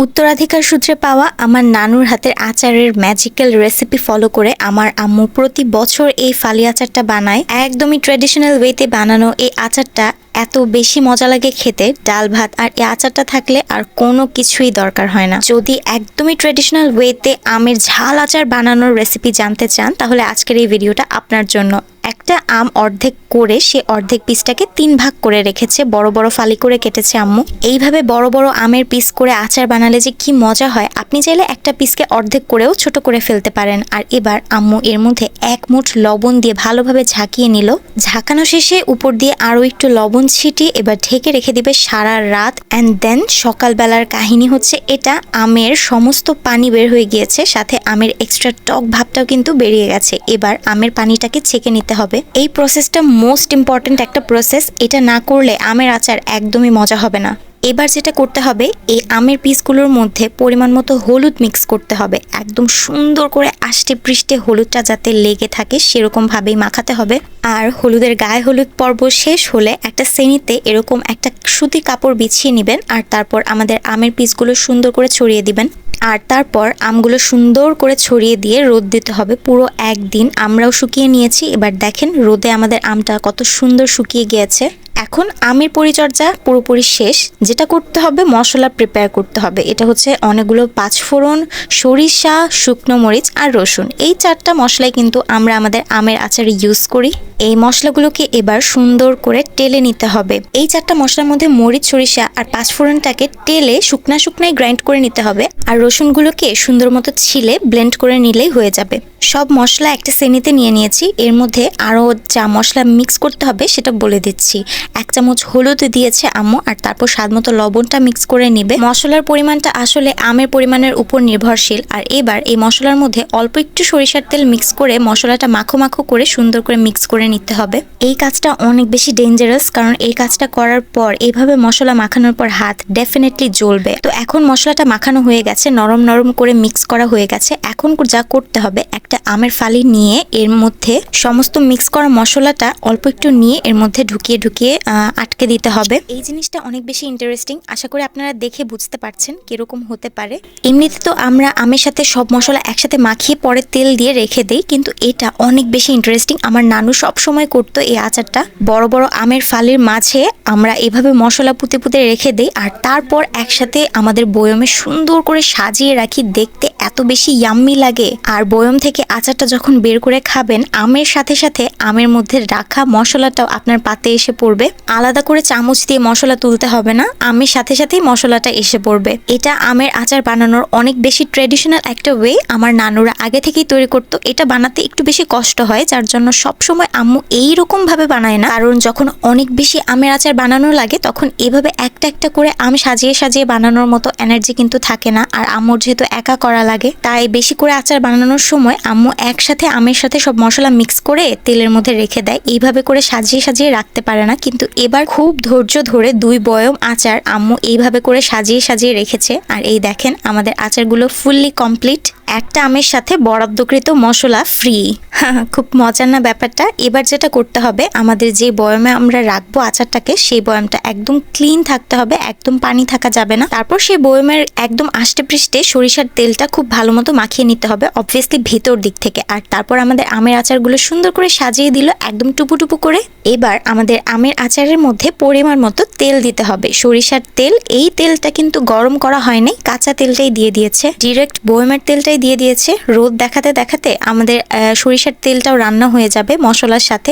উত্তরাধিকার সূত্রে পাওয়া আমার নানুর হাতের আচারের ম্যাজিক্যাল রেসিপি ফলো করে আমার আম্মু প্রতি বছর এই ফালি আচারটা বানায়। একদমই ট্র্যাডিশনাল ওয়েতে বানানো এই আচারটা এত বেশি মজা লাগে খেতে। ডাল ভাত আর এই আচারটা থাকলে আর কোনো কিছুই দরকার হয় না। যদি একদমই ট্র্যাডিশনাল ওয়েতে আমের ঝাল আচার বানানোর রেসিপি জানতে চান তাহলে আজকের এই ভিডিওটা আপনার জন্য। একটা আম অর্ধেক করে সে অর্ধেক পিসটাকে 3 ভাগ করে রেখেছে, বড় বড় ফালি করে কেটেছে আম্মু। এইভাবে বড় বড় আমের পিস করে আচার বানালে যে কি মজা হয়, আপনি চাইলে একটা পিসকে অর্ধেক করেও ছোট করে ফেলতে পারেন। আর এবার আম্মু এর মধ্যে 1 মুঠ লবণ দিয়ে ভালোভাবে ঝাঁকিয়ে নিল। ঝাঁকানো শেষে উপর দিয়ে আরো একটু লবণ ছিটিয়ে এবার ঢেকে রেখে দিবে সারা রাত। অ্যান্ড দেন সকালবেলার কাহিনী হচ্ছে এটা, আমের সমস্ত পানি বের হয়ে গিয়েছে, সাথে আমের এক্সট্রা টক ভাবটাও কিন্তু বেরিয়ে গেছে। এবার আমের পানিটাকে ছেঁকে নিতে হবে। এই প্রসেসটা মোস্ট ইম্পর্টেন্ট একটা প্রসেস, এটা না করলে আমের আচার একদমই মজা হবে না। এবার যেটা করতে হবে, এই আমের পিসগুলোর মধ্যে পরিমাণ মতো হলুদ মিক্স করতে হবে। একদম সুন্দর করে আষ্টে পৃষ্ঠে হলুদটা যাতে লেগে থাকে সেরকম ভাবেই মাখাতে হবে। আর হলুদের গায়ে হলুদ পর্ব শেষ হলে একটা শ্রেণীতে এরকম একটা সুতি কাপড় বিছিয়ে নেবেন। আর তারপর আমাদের আমের পিসগুলো সুন্দর করে ছড়িয়ে দিবেন। আর তারপর আমগুলো সুন্দর করে ছড়িয়ে দিয়ে রোদ দিতে হবে পুরো একদিন। আমরাও শুকিয়ে নিয়েছি। এবার দেখেন রোদে আমাদের আমটা কত সুন্দর শুকিয়ে গিয়েছে। এখন আমের পরিচর্যা পুরোপুরি শেষ। যেটা করতে হবে, মশলা প্রিপেয়ার করতে হবে। এটা হচ্ছে অনেকগুলো পাঁচফোড়ন, সরিষা, শুকনো মরিচ আর রসুন। এই 4টা মশলাই কিন্তু আমরা আমাদের আমের আচারে ইউজ করি। এই মশলাগুলোকে এবার সুন্দর করে টেলে নিতে হবে। এই 4টা মশলার মধ্যে মরিচ, সরিষা আর পাঁচফোড়নটাকে টেলে শুকনায় গ্রাইন্ড করে নিতে হবে। আর রসুনগুলোকে সুন্দর মতো ছিলে ব্লেন্ড করে নিলেই হয়ে যাবে। সব মশলা একটা শ্রেণীতে নিয়ে নিয়েছি। এর মধ্যে আরও যা মশলা মিক্স করতে হবে সেটা বলে দিচ্ছি। 1 চামচ হলুদ দিয়েছে আম্মু, আর তারপর স্বাদ মতো লবণটা মিক্স করে নিবে। মশলার পরিমাণটা আসলে আমের পরিমাণের উপর নির্ভরশীল। আর এবার এই মশলার মধ্যে অল্প একটু সরিষার তেল মিক্স করে মশলাটা মাখো মাখো করে সুন্দর করে মিক্স করে নিতে হবে। এই কাজটা অনেক বেশি ডেঞ্জারাস, কারণ এই কাজটা করার পর এইভাবে মশলা মাখানোর পর হাত ডেফিনেটলি জ্বলবে। তো এখন মশলাটা মাখানো হয়ে গেছে, নরম নরম করে মিক্স করা হয়ে গেছে। এখন যা করতে হবে, একটা আমের ফালি নিয়ে এর মধ্যে সমস্ত মিক্স করা মশলাটা অল্প একটু নিয়ে এর মধ্যে ঢুকিয়ে আটকে দিতে হবে। এই জিনিসটা অনেক বেশি ইন্টারেস্টিং। আশা করি আপনারা দেখে বুঝতে পারছেন কিরকম হতে পারে। এমনিতে তো আমরা আমের সাথে সব মশলা একসাথে মাখিয়ে পরে তেল দিয়ে রেখে দেই, কিন্তু এটা অনেক বেশি ইন্টারেস্টিং। আমার নানু সব সময় করতো এই আচারটা। বড় বড় আমের ফালির মাঝে আমরা এভাবে মশলা পুঁতে পুঁতে রেখে দেই, আর তারপর একসাথে আমাদের বয়মে সুন্দর করে সাজিয়ে রাখি। দেখতে এত বেশি ইয়াম্মি লাগে। আর বয়ম থেকে আচারটা যখন বের করে খাবেন, আমের সাথে সাথে আমের মধ্যে রাখা মশলাটাও আপনার পাতে এসে পড়বে। আলাদা করে চামচ দিয়ে মশলা তুলতে হবে না, আমের সাথে সাথেই মশলাটা এসে পড়বে। এটা আমের আচার বানানোর অনেক বেশি ট্র্যাডিশনাল একটা ওয়ে। আমার নানুরা আগে থেকেই তৈরি করতো। এটা বানাতে একটু বেশি কষ্ট হয়, যার জন্য সবসময় আম্মু এইরকম ভাবে বানায় না। কারণ যখন অনেক বেশি আমের আচার বানানো লাগে তখন এভাবে একটা একটা করে আম সাজিয়ে সাজিয়ে বানানোর মতো এনার্জি কিন্তু থাকে না। আর আম্মুর যেহেতু একা করা লাগে, তাই বেশি করে আচার বানানোর সময় আম্মু একসাথে আমের সাথে সব মশলা মিক্স করে তেলের মধ্যে রেখে দেয়। এইভাবে করে সাজিয়ে সাজিয়ে রাখতে পারে না। কিন্তু এবার খুব ধৈর্য ধরে 2 বয়ম আচার আম্মু এইভাবে করে সাজিয়ে সাজিয়ে রেখেছে। আর এই দেখেন আমাদের আচারগুলো ফুললি কমপ্লিট। একটা আমের সাথে বরাদ্দকৃত মশলা ফ্রি। খুব মজার না ব্যাপারটা? এবার যেটা করতে হবে, আমাদের যে বয়মে আমরা রাখবো আচারটাকে, সেই বয়মটা একদম ক্লিন থাকতে হবে, একদম পানি থাকা যাবে না। তারপর সেই বয়মের একদম আষ্টে পৃষ্ঠে সরিষার তেলটা খুব ভালো মতো মাখিয়ে নিতে হবে, অবভিয়াসলি ভেতর দিক থেকে। আর তারপর আমাদের আমের আচারগুলো সুন্দর করে সাজিয়ে দিল একদম টুপু টুপু করে। এবার আমাদের আমের আচারের মধ্যে পরিমাণ মতো তেল দিতে হবে, সরিষার তেল। এই তেলটা কিন্তু গরম করা হয়নি, কাঁচা তেলটাই দিয়ে দিয়েছে, ডিরেক্ট বয়মের তেলটাই দিয়ে দিয়েছে। রোদ দেখাতে দেখাতে আমাদের সরিষার তেলটাও রান্না হয়ে যাবে মশলার সাথে।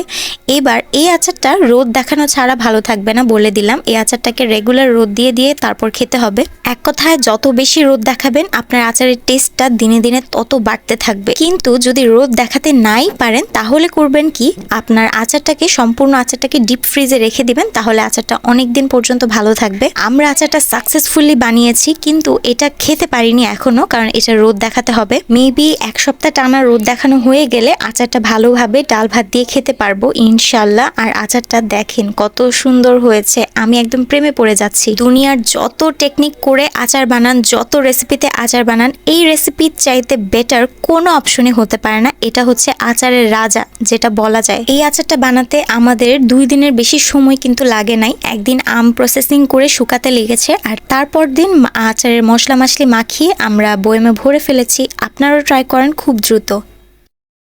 এবার এই আচারটা রোদ দেখানো ছাড়া ভালো থাকবে না, বলে দিলাম। এই আচারটাকে রেগুলার রোদ দিয়ে দিয়ে তারপর খেতে হবে। এক কথায় যত বেশি রোদ দেখাবেন আপনার আচারের টেস্টটা দিনে দিনে তত বাড়তে থাকবে। কিন্তু যদি রোদ দেখাতে নাই পারেন তাহলে করবেন কি, আপনার আচারটাকে সম্পূর্ণ আচারটাকে ডিপ ফ্রিজে রেখে দিবেন, তাহলে আচারটা অনেক দিন পর্যন্ত ভালো থাকবে। আমরা আচারটা সাকসেসফুলি বানিয়েছি, কিন্তু এটা খেতে পারিনি এখনো, কারণ এটা রোদ দেখাতে হবে। মেবি 1 সপ্তাহ টানা রোদ দেখানো হয়ে গেলে আচারটা ভালোভাবে ডাল ভাত দিয়ে খেতে পারবো ইনশাল্লাহ। আর আচারটা দেখেন কত সুন্দর হয়েছে, আমি একদম প্রেমে পড়ে যাচ্ছি। দুনিয়ার যত টেকনিক করে আচার বানান, যত রেসিপিতে আচার বানান, এই রেসিপির চাইতে বেটার কোনো অপশনে হতে পারে না। এটা হচ্ছে আচারের রাজা যেটা বলা যায়। এই আচারটা বানাতে আমাদের 2 দিনের বেশি সময় কিন্তু লাগে নাই। একদিন আম প্রসেসিং করে শুকাতে লেগেছে, আর তারপর দিন আচারের মশলা মাছলি মাখিয়ে আমরা বয়মে ভরে ফেলেছি। আপনারাও ট্রাই করেন খুব দ্রুত।